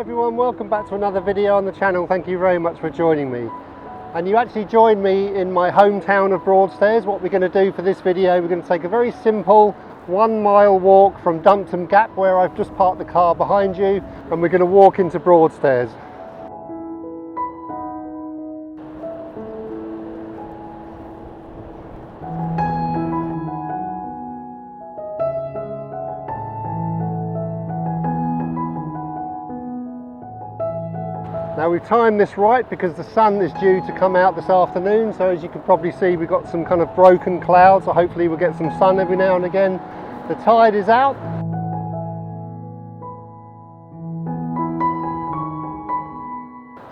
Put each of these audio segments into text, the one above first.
everyone, welcome back to another video on the channel. Thank you very much for joining me. And you actually joined me in my hometown of Broadstairs. What we're going to do for this video, we're going to take a very simple 1 mile walk from Dumpton Gap, where I've just parked the car behind you, and we're going to walk into Broadstairs. Now we've timed this right because the sun is due to come out this afternoon, so as you can probably see, we've got some kind of broken clouds, so hopefully we'll get some sun every now and again. The tide is out.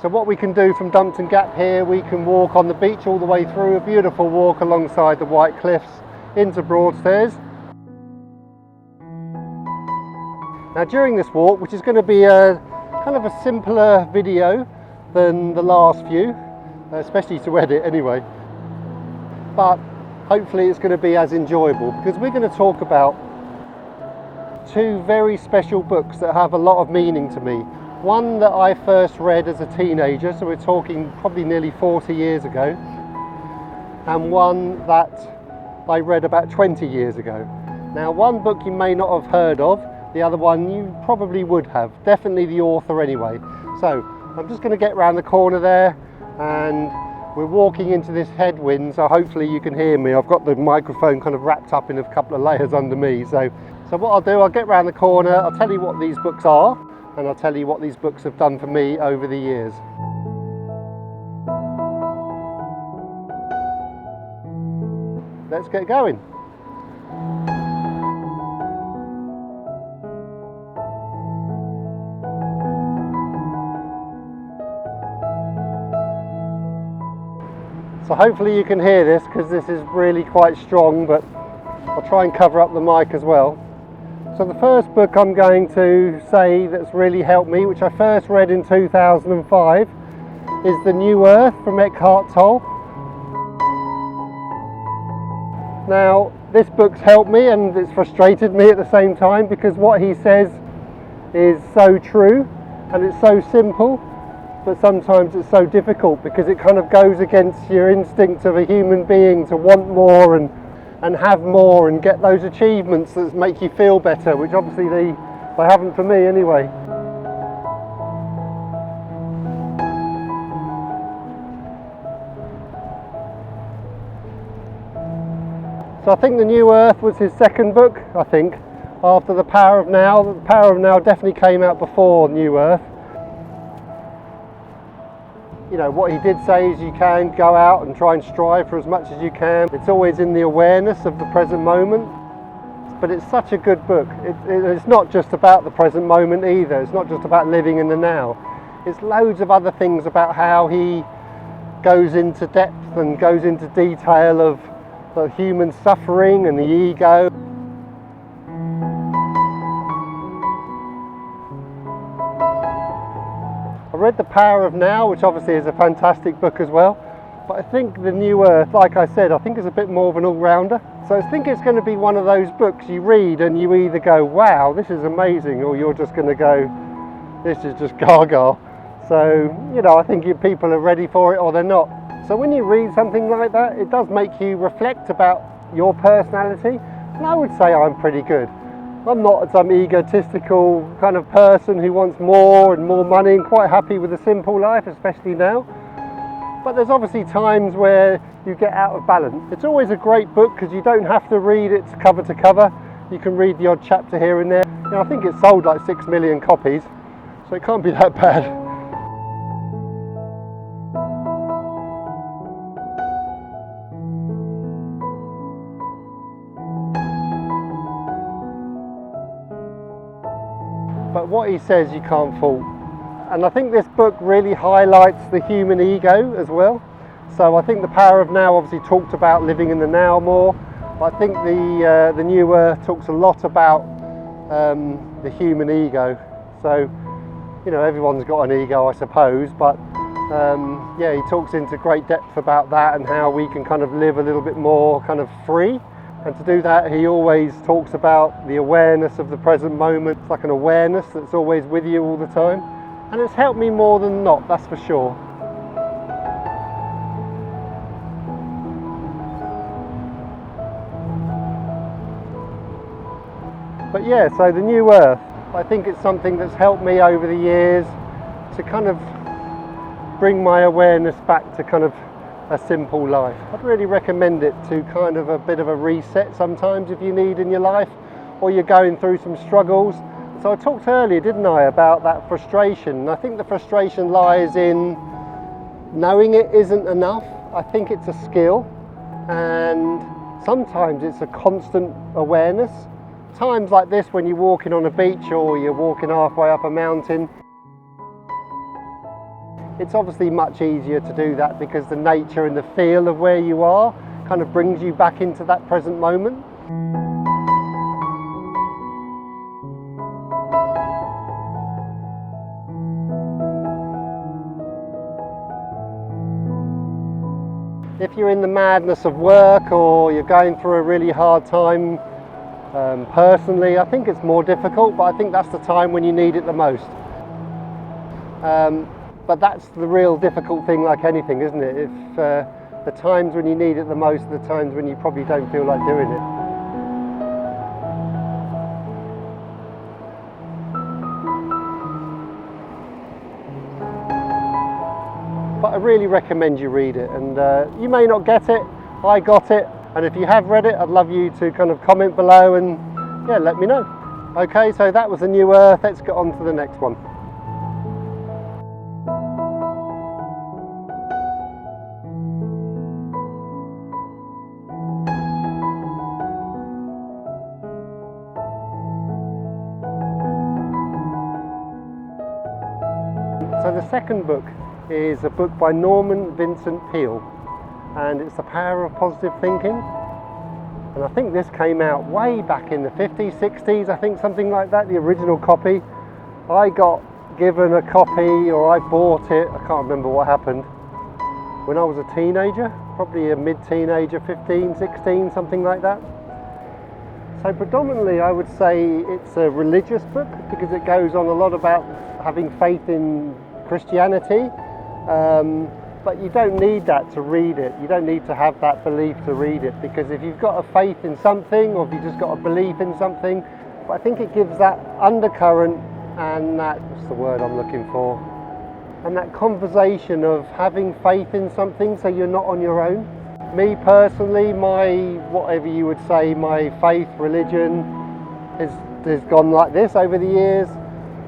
So what we can do from Dumpton Gap here, we can walk on the beach all the way through, a beautiful walk alongside the White Cliffs into Broadstairs. Now during this walk, which is going to be a kind of a simpler video than the last few, especially to edit anyway, but hopefully it's going to be as enjoyable, because we're going to talk about two very special books that have a lot of meaning to me. One that I first read as a teenager, so we're talking probably nearly 40 years ago, and one that I read about 20 years ago. Now, one book you may not have heard of, the other one you probably would have, definitely the author anyway. So I'm just going to get around the corner there, and we're walking into this headwind, so hopefully you can hear me. I've got the microphone kind of wrapped up in a couple of layers under me. So what I'll do, I'll get around the corner, I'll tell you what these books are, and I'll tell you what these books have done for me over the years. Let's get going. So hopefully you can hear this, because this is really quite strong, but I'll try and cover up the mic as well. So the first book I'm going to say that's really helped me, which I first read in 2005, is The New Earth from Eckhart Tolle. Now this book's helped me and it's frustrated me at the same time, because what he says is so true and it's so simple, but sometimes it's so difficult, because it kind of goes against your instinct of a human being to want more and have more and get those achievements that make you feel better, which obviously they haven't for me anyway. So I think The New Earth was his second book, I think, after The Power of Now. The Power of Now definitely came out before New Earth. You know, what he did say is you can go out and try and strive for as much as you can. It's always in the awareness of the present moment. But it's such a good book. It's not just about the present moment either. It's not just about living in the now. It's loads of other things about how he goes into depth and goes into detail of the human suffering and the ego. I read The Power of Now, which obviously is a fantastic book as well, but I think The New Earth, like I said, I think is a bit more of an all-rounder. So I think it's going to be one of those books you read and you either go, wow, this is amazing, or you're just going to go, this is just gaga. So, you know, I think people are ready for it or they're not. So when you read something like that, it does make you reflect about your personality, and I would say I'm pretty good. I'm not some egotistical kind of person who wants more and more money and quite happy with a simple life, especially now. But there's obviously times where you get out of balance. It's always a great book because you don't have to read it cover to cover. You can read the odd chapter here and there. You know, I think it sold like 6 million copies, so it can't be that bad. But what he says you can't fault. And I think this book really highlights the human ego as well. So I think The Power of Now obviously talked about living in the now more. But I think the New Earth talks a lot about the human ego. So, you know, everyone's got an ego, I suppose, but yeah, he talks into great depth about that and how we can kind of live a little bit more kind of free. And to do that, he always talks about the awareness of the present moment. It's like an awareness that's always with you all the time. and it's helped me more than not, that's for sure. But yeah, so the New Earth, I think it's something that's helped me over the years to kind of bring my awareness back to kind of a simple life. I'd really recommend it to kind of a bit of a reset sometimes if you need in your life, or you're going through some struggles. So I talked earlier, didn't I, about that frustration. I think the frustration lies in knowing it isn't enough. I think it's a skill, and sometimes it's a constant awareness. Times like this, when you're walking on a beach or you're walking halfway up a mountain, it's obviously much easier to do that because the nature and the feel of where you are kind of brings you back into that present moment. If you're in the madness of work or you're going through a really hard time personally, I think it's more difficult, but I think that's the time when you need it the most. But that's the real difficult thing, like anything, isn't it? If the times when you need it the most are the times when you probably don't feel like doing it. But I really recommend you read it, and you may not get it, I got it, and if you have read it, I'd love you to kind of comment below and yeah, let me know. Okay, so that was the New Earth, let's get on to the next one. So the second book is a book by Norman Vincent Peale, and it's The Power of Positive Thinking. And I think this came out way back in the 50s, 60s, I think, something like that, the original copy. I got given a copy, or I bought it, I can't remember what happened, when I was a teenager, probably a mid-teenager, 15, 16, something like that. So predominantly I would say it's a religious book because it goes on a lot about having faith in Christianity, but you don't need that to read it. You don't need to have that belief to read it, because if you've got a faith in something, or if you've just got a belief in something, I think it gives that undercurrent and that, what's the word I'm looking for, and that conversation of having faith in something so you're not on your own. Me personally, my, whatever you would say, my faith, religion has gone like this over the years.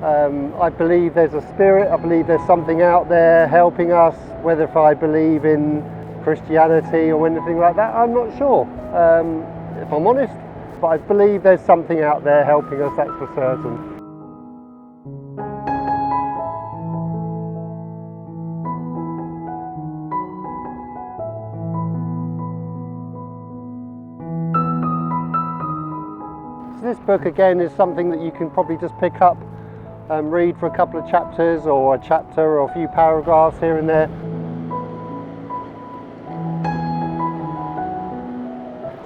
I believe there's a spirit, I believe there's something out there helping us, whether if I believe in Christianity or anything like that, I'm not sure, if I'm honest, but I believe there's something out there helping us, that's for certain. So this book again is something that you can probably just pick up and read for a couple of chapters, or a chapter or a few paragraphs here and there.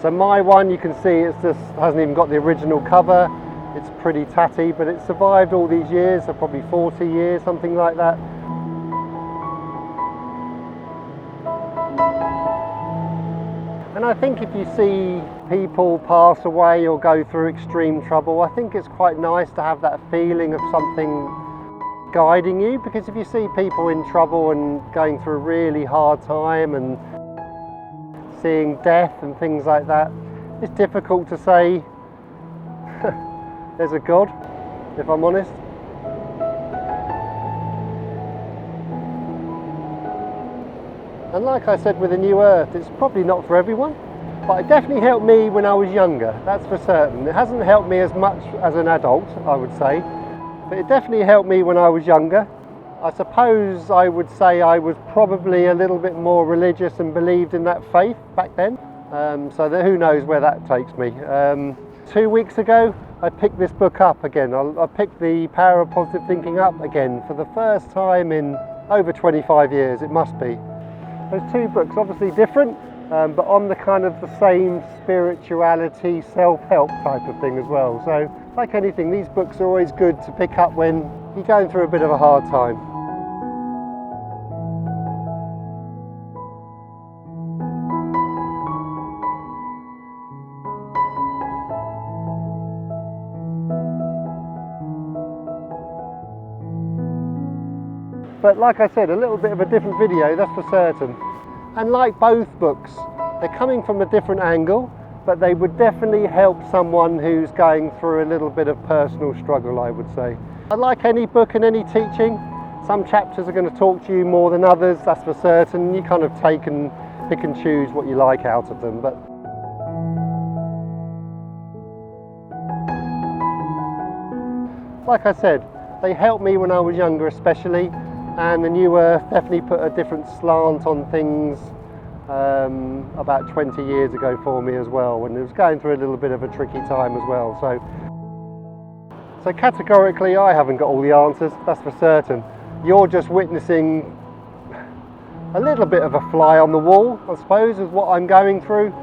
So my one, you can see it's just hasn't even got the original cover. It's pretty tatty, but it's survived all these years, so probably 40 years, something like that. And I think if you see people pass away or go through extreme trouble, I think it's quite nice to have that feeling of something guiding you, because if you see people in trouble and going through a really hard time and seeing death and things like that, it's difficult to say there's a God, if I'm honest. And like I said with the New Earth, it's probably not for everyone, but it definitely helped me when I was younger, that's for certain. It hasn't helped me as much as an adult, I would say, but it definitely helped me when I was younger. I suppose I would say I was probably a little bit more religious and believed in that faith back then, so that who knows where that takes me. 2 weeks ago I picked this book up again. I picked The Power of Positive Thinking up again for the first time in over 25 years, it must be. Those two books, obviously different, but on the kind of the same spirituality, self-help type of thing as well. So, like anything, these books are always good to pick up when you're going through a bit of a hard time. But like I said, a little bit of a different video, that's for certain. And like both books, they're coming from a different angle, but they would definitely help someone who's going through a little bit of personal struggle, I would say. Like any book and any teaching, some chapters are going to talk to you more than others, that's for certain. You kind of pick and choose what you like out of them. But like I said, they helped me when I was younger especially, and the New Earth definitely put a different slant on things about 20 years ago for me as well, when it was going through a little bit of a tricky time as well. So categorically I haven't got all the answers, that's for certain. You're just witnessing a little bit of a fly on the wall, I suppose, is what I'm going through.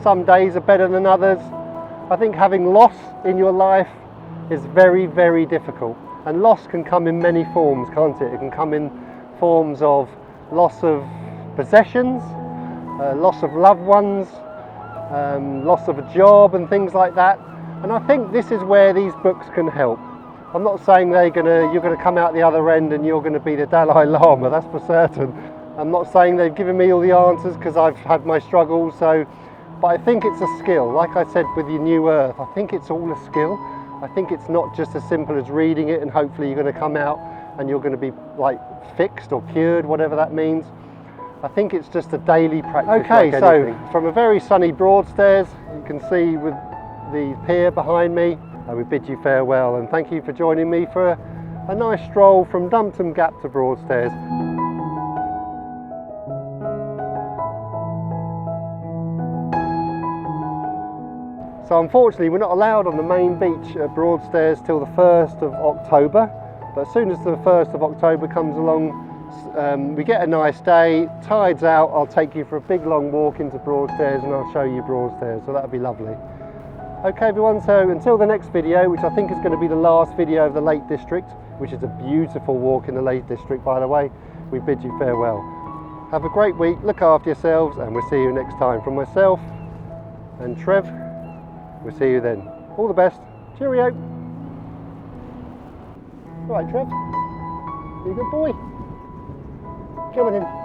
Some days are better than others. I think having loss in your life is very, very difficult. And loss can come in many forms, can't it? It can come in forms of loss of possessions, loss of loved ones, loss of a job and things like that. And I think this is where these books can help. I'm not saying you're gonna come out the other end and you're gonna be the Dalai Lama, that's for certain. I'm not saying they've given me all the answers, because I've had my struggles, but I think it's a skill. Like I said with your New Earth, I think it's all a skill. I think it's not just as simple as reading it and hopefully you're going to come out and you're going to be like fixed or cured, whatever that means. I think it's just a daily practice. Okay, like so from a very sunny Broadstairs, you can see with the pier behind me, we bid you farewell and thank you for joining me for a nice stroll from Dumpton Gap to Broadstairs. So unfortunately we're not allowed on the main beach at Broadstairs till the 1st of October, but as soon as the 1st of October comes along, we get a nice day, tide's out, I'll take you for a big long walk into Broadstairs and I'll show you Broadstairs, so that'll be lovely. Okay everyone, so until the next video, which I think is going to be the last video of the Lake District, which is a beautiful walk in the Lake District by the way, we bid you farewell. Have a great week, look after yourselves, and we'll see you next time. From myself and Trev, we'll see you then. All the best. Cheerio. Right, Trev. You a good boy. Come on in.